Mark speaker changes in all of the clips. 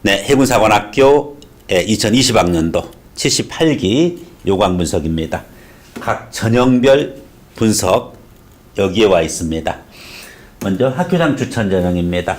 Speaker 1: 네, 해군사관학교 2020학년도 78기 요강 분석입니다. 각 전형별 분석 여기에 와 있습니다. 먼저 학교장 추천 전형입니다.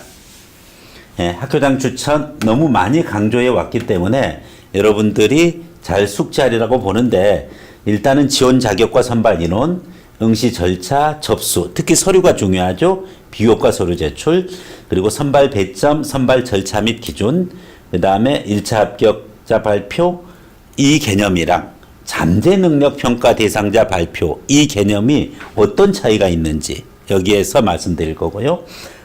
Speaker 1: 학교장 추천 너무 많이 강조해 왔기 때문에 여러분들이 잘 숙지하리라고 보는데, 일단은 지원 자격과 선발 인원, 응시 절차, 접수, 특히 서류가 중요하죠. 비교과 서류 제출, 그리고 선발 배점, 선발 절차 및 기준, 그 다음에 1차 합격자 발표, 이 개념이랑 잠재 능력 평가 대상자 발표, 이 개념이 어떤 차이가 있는지 여기에서 말씀드릴 거고요.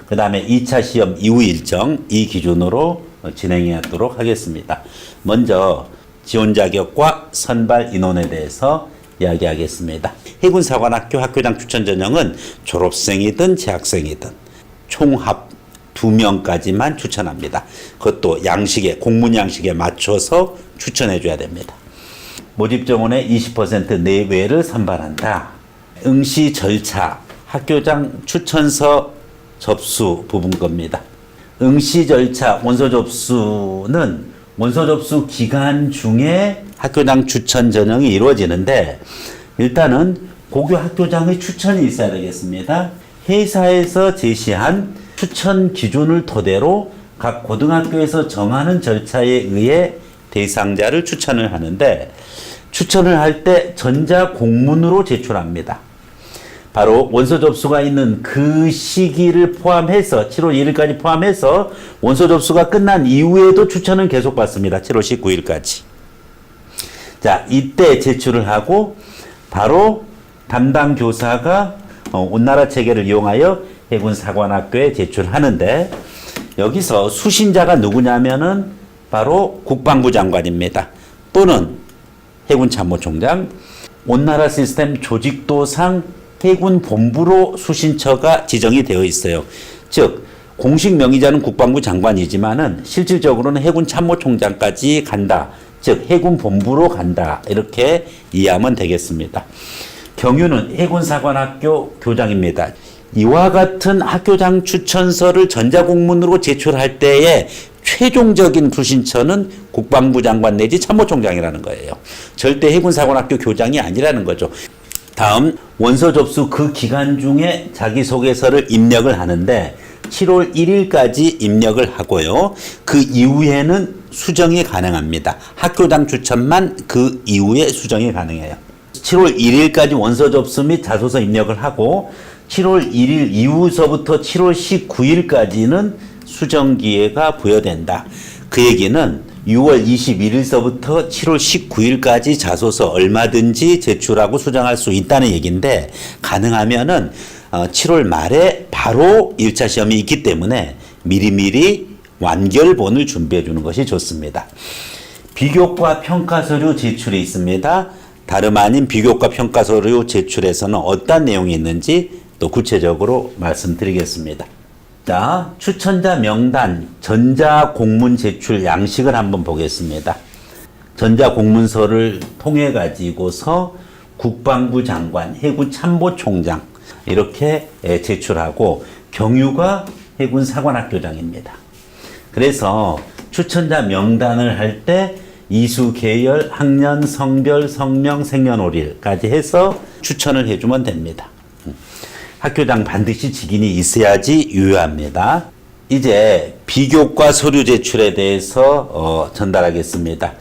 Speaker 1: 그 다음에 2차 시험 이후 일정, 이 기준으로 진행해 하도록 하겠습니다. 먼저 지원 자격과 선발 인원에 대해서 이야기하겠습니다. 해군사관학교 학교장 추천 전형은 졸업생이든 재학생이든 총합 2명까지만 추천합니다. 그것도 양식에, 공문 양식에 맞춰서 추천해 줘야 됩니다. 모집 정원의 20% 내외를 선발한다. 응시 절차, 학교장 추천서 접수 부분 겁니다. 응시 절차, 원서 접수는 원서 접수 기간 중에 학교장 추천 전형이 이루어지는데, 일단은 고교 학교장의 추천이 있어야 되겠습니다. 회사에서 제시한 추천 기준을 토대로 각 고등학교에서 정하는 절차에 의해 대상자를 추천을 하는데, 추천을 할 때 전자공문으로 제출합니다. 바로 원서 접수가 있는 그 시기를 포함해서 7월 1일까지 포함해서 원서 접수가 끝난 이후에도 추천은 계속 받습니다. 7월 19일까지. 자, 이때 제출을 하고 바로 담당 교사가 온나라 체계를 이용하여 해군사관학교에 제출하는데, 여기서 수신자가 누구냐면은 바로 국방부 장관입니다. 또는 해군참모총장, 온나라 시스템 조직도상 해군본부로 수신처가 지정이 되어 있어요. 즉 공식 명의자는 국방부 장관이지만은 실질적으로는 해군참모총장까지 간다. 즉 해군본부로 간다. 이렇게 이해하면 되겠습니다. 경유는 해군사관학교 교장입니다. 이와 같은 학교장 추천서를 전자공문으로 제출할 때에 최종적인 수신처는 국방부 장관 내지 참모총장이라는 거예요. 절대 해군사관학교 교장이 아니라는 거죠. 다음, 원서 접수 그 기간 중에 자기소개서를 입력을 하는데 7월 1일까지 입력을 하고요. 그 이후에는 수정이 가능합니다. 학교장 추천만 그 이후에 수정이 가능해요. 7월 1일까지 원서 접수 및 자소서 입력을 하고 7월 1일 이후서부터 7월 19일까지는 수정 기회가 부여된다. 그 얘기는 6월 21일서부터 7월 19일까지 자소서 얼마든지 제출하고 수정할 수 있다는 얘기인데, 가능하면은 7월 말에 바로 1차 시험이 있기 때문에 미리미리 완결본을 준비해 주는 것이 좋습니다. 비교과 평가서류 제출이 있습니다. 다름 아닌 비교과 평가서류 제출에서는 어떤 내용이 있는지 또 구체적으로 말씀드리겠습니다. 자, 추천자 명단, 전자공문 제출 양식을 한번 보겠습니다. 전자공문서를 통해 가지고서 국방부 장관, 해군참모총장 이렇게 제출하고, 경유가 해군사관학교장입니다. 그래서 추천자 명단을 할 때 이수, 계열, 학년, 성별, 성명, 생년월일까지 해서 추천을 해주면 됩니다. 학교장 반드시 직인이 있어야지 유효합니다. 이제 비교과 서류 제출에 대해서 전달하겠습니다.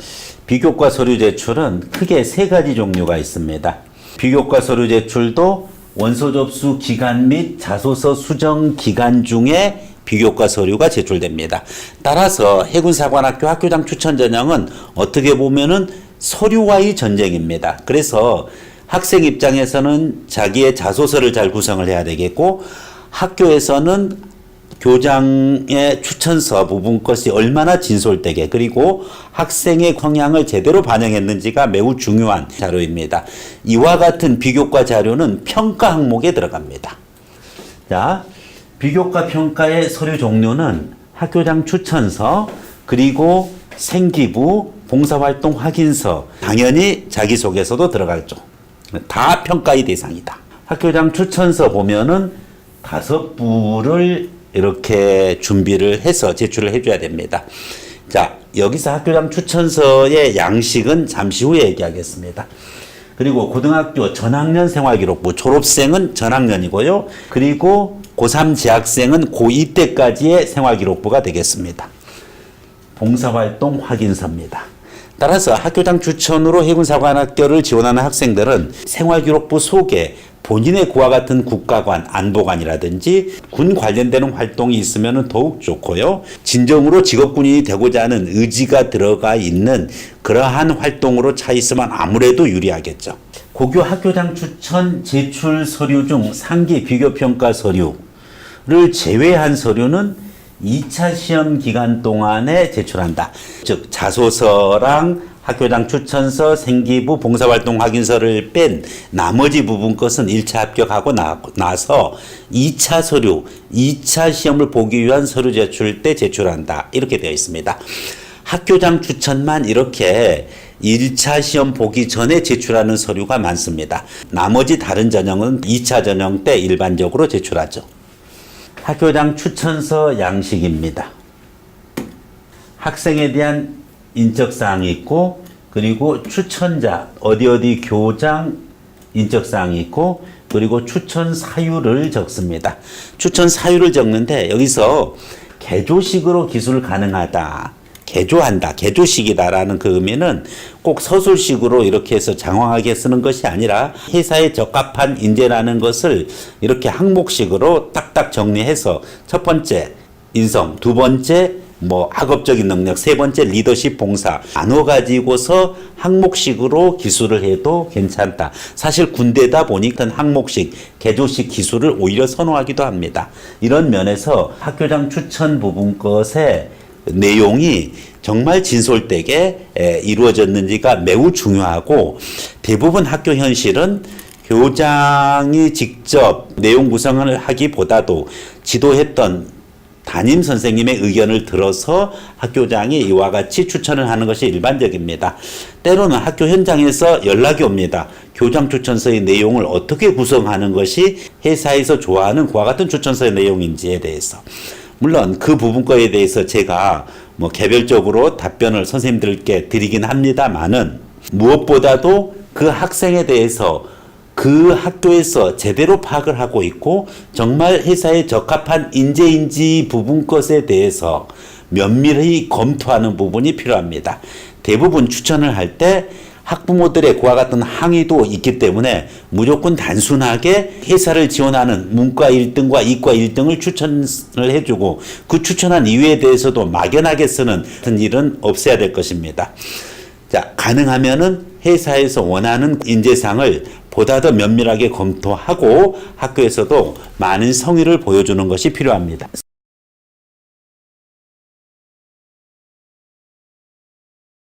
Speaker 1: 비교과 서류 제출은 크게 3가지 종류가 있습니다. 비교과 서류 제출도 원서 접수 기간 및 자소서 수정 기간 중에 비교과 서류가 제출됩니다. 따라서 해군사관학교 학교장 추천 전형은 어떻게 보면은 서류와의 전쟁입니다. 그래서 학생 입장에서는 자기의 자소서를 잘 구성을 해야 되겠고, 학교에서는 교장의 추천서 부분 것이 얼마나 진솔되게, 그리고 학생의 성향을 제대로 반영했는지가 매우 중요한 자료입니다. 이와 같은 비교과 자료는 평가 항목에 들어갑니다. 자, 비교과 평가의 서류 종류는 학교장 추천서, 그리고 생기부, 봉사활동 확인서, 당연히 자기소개서도 들어가죠. 다 평가의 대상이다. 학교장 추천서 보면은 5부를 이렇게 준비를 해서 제출을 해줘야 됩니다. 자, 여기서 학교장 추천서의 양식은 잠시 후에 얘기하겠습니다. 그리고 고등학교 전학년 생활기록부, 졸업생은 전학년이고요. 그리고 고3 재학생은 고2 때까지의 생활기록부가 되겠습니다. 봉사활동 확인서입니다. 따라서 학교장 추천으로 해군사관학교를 지원하는 학생들은 생활기록부 속에 본인의 그와 같은 국가관, 안보관이라든지 군 관련되는 활동이 있으면 더욱 좋고요. 진정으로 직업군인이 되고자 하는 의지가 들어가 있는 그러한 활동으로 차 있으면 아무래도 유리하겠죠. 고교 학교장 추천 제출 서류 중 상기 비교평가 서류를 제외한 서류는 2차 시험 기간 동안에 제출한다. 즉 자소서랑 학교장 추천서, 생기부, 봉사활동 확인서를 뺀 나머지 부분 것은 1차 합격하고 나서 2차 서류, 2차 시험을 보기 위한 서류 제출 때 제출한다. 이렇게 되어 있습니다. 학교장 추천만 이렇게 1차 시험 보기 전에 제출하는 서류가 많습니다. 나머지 다른 전형은 2차 전형 때 일반적으로 제출하죠. 학교장 추천서 양식입니다. 학생에 대한 인적사항이 있고, 그리고 추천자, 어디 교장 인적사항이 있고, 그리고 추천 사유를 적습니다. 추천 사유를 적는데 여기서 개조식으로 기술 가능하다, 개조한다, 개조식이다라는 그 의미는 꼭 서술식으로 이렇게 해서 장황하게 쓰는 것이 아니라 회사에 적합한 인재라는 것을 이렇게 항목식으로 딱딱 정리해서 첫 번째 인성, 두 번째 학업적인 능력, 세 번째 리더십 봉사 나눠 가지고서 항목식으로 기술을 해도 괜찮다. 사실 군대다 보니까 항목식, 개조식 기술을 오히려 선호하기도 합니다. 이런 면에서 학교장 추천 부분 것의 내용이 정말 진솔되게 이루어졌는지가 매우 중요하고, 대부분 학교 현실은 교장이 직접 내용 구성을 하기보다도 지도했던 담임 선생님의 의견을 들어서 학교장이 이와 같이 추천을 하는 것이 일반적입니다. 때로는 학교 현장에서 연락이 옵니다. 교장 추천서의 내용을 어떻게 구성하는 것이 회사에서 좋아하는 그와 같은 추천서의 내용인지에 대해서. 물론 그 부분 거에 대해서 제가 개별적으로 답변을 선생님들께 드리긴 합니다만은, 무엇보다도 그 학생에 대해서 그 학교에서 제대로 파악을 하고 있고 정말 회사에 적합한 인재인지 부분 것에 대해서 면밀히 검토하는 부분이 필요합니다. 대부분 추천을 할 때 학부모들의 그와 같은 항의도 있기 때문에 무조건 단순하게 회사를 지원하는 문과 1등과 이과 1등을 추천을 해주고 그 추천한 이유에 대해서도 막연하게 쓰는 일은 없어야 될 것입니다. 자, 가능하면은 회사에서 원하는 인재상을 보다 더 면밀하게 검토하고 학교에서도 많은 성의를 보여주는 것이 필요합니다.